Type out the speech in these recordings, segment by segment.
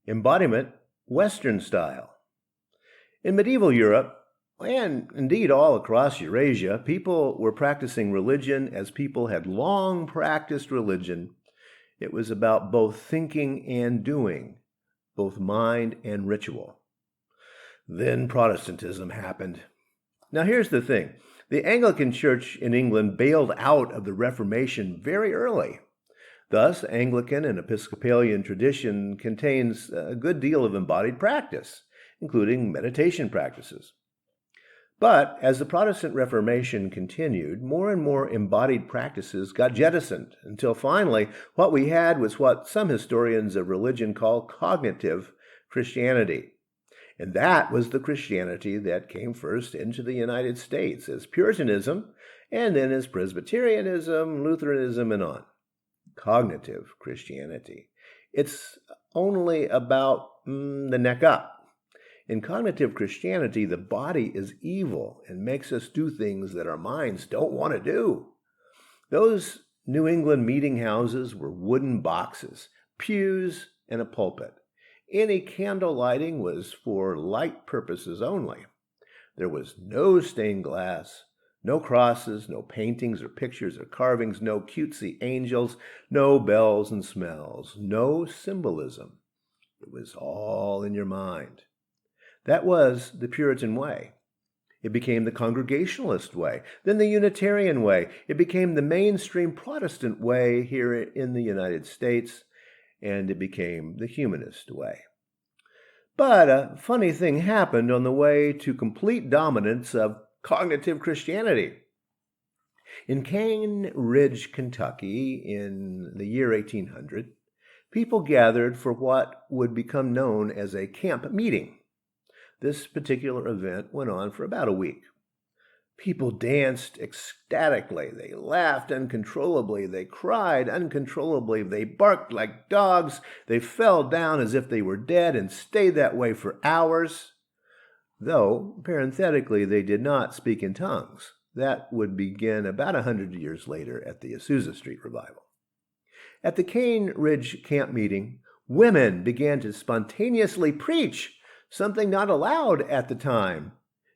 Embodiment, Western style. In medieval Europe, and indeed all across Eurasia, people were practicing religion as people had long practiced religion. It was about both thinking and doing, both mind and ritual. Then Protestantism happened. Now here's the thing. The Anglican Church in England bailed out of the Reformation very early. Thus, Anglican and Episcopalian tradition contains a good deal of embodied practice, including meditation practices. But as the Protestant Reformation continued, more and more embodied practices got jettisoned until finally what we had was what some historians of religion call cognitive Christianity. And that was the Christianity that came first into the United States as Puritanism, and then as Presbyterianism, Lutheranism, and on. Cognitive Christianity. It's only about the neck up. In cognitive Christianity, the body is evil and makes us do things that our minds don't want to do. Those New England meeting houses were wooden boxes, pews, and a pulpit. Any candle lighting was for light purposes only. There was no stained glass, no crosses, no paintings or pictures or carvings, no cutesy angels, no bells and smells, no symbolism. It was all in your mind. That was the Puritan way. It became the Congregationalist way, then the Unitarian way. It became the mainstream Protestant way here in the United States, and it became the Humanist way. But a funny thing happened on the way to complete dominance of cognitive Christianity. In Cane Ridge, Kentucky, in the year 1800, people gathered for what would become known as a camp meeting. This particular event went on for about a week. People danced ecstatically, they laughed uncontrollably, they cried uncontrollably, they barked like dogs, they fell down as if they were dead and stayed that way for hours. Though, parenthetically, they did not speak in tongues. That would begin about 100 years later at the Azusa Street Revival. At the Cane Ridge camp meeting, women began to spontaneously preach, something not allowed at the time.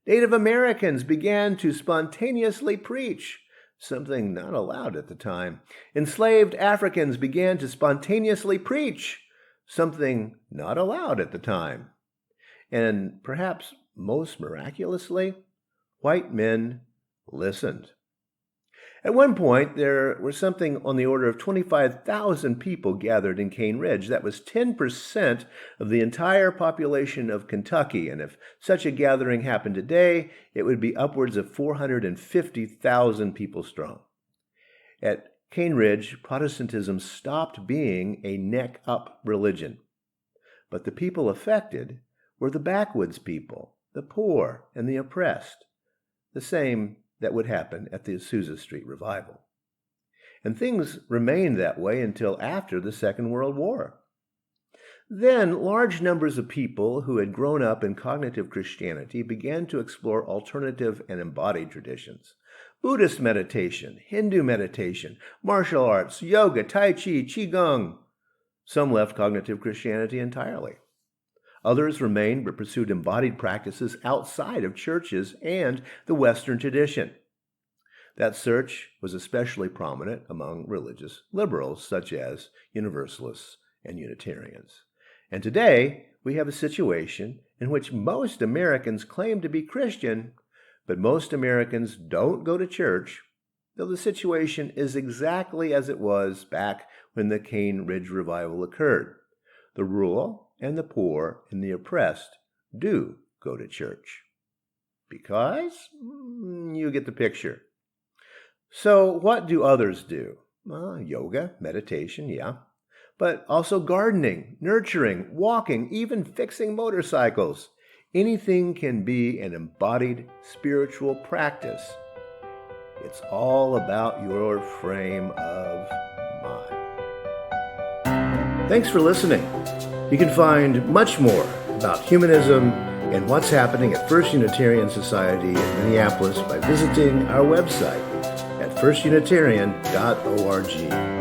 Native Americans began to spontaneously preach, something not allowed at the time. Enslaved Africans began to spontaneously preach, something not allowed at the time. And perhaps most miraculously, white men listened. At one point, there were something on the order of 25,000 people gathered in Cane Ridge. That was 10% of the entire population of Kentucky, and if such a gathering happened today, it would be upwards of 450,000 people strong. At Cane Ridge, Protestantism stopped being a neck-up religion, but the people affected were the backwoods people, the poor and the oppressed, the same that would happen at the Azusa Street Revival. And things remained that way until after the Second World War. Then large numbers of people who had grown up in cognitive Christianity began to explore alternative and embodied traditions. Buddhist meditation, Hindu meditation, martial arts, yoga, Tai Chi, Qigong. Some left cognitive Christianity entirely. Others remained but pursued embodied practices outside of churches and the Western tradition. That search was especially prominent among religious liberals, such as Universalists and Unitarians. And today, we have a situation in which most Americans claim to be Christian, but most Americans don't go to church, though the situation is exactly as it was back when the Cane Ridge Revival occurred. The rural and the poor and the oppressed do go to church. Because you get the picture. So what do others do? Well, yoga, meditation, yeah. But also gardening, nurturing, walking, even fixing motorcycles. Anything can be an embodied spiritual practice. It's all about your frame of mind. Thanks for listening. You can find much more about humanism and what's happening at First Unitarian Society in Minneapolis by visiting our website at firstunitarian.org.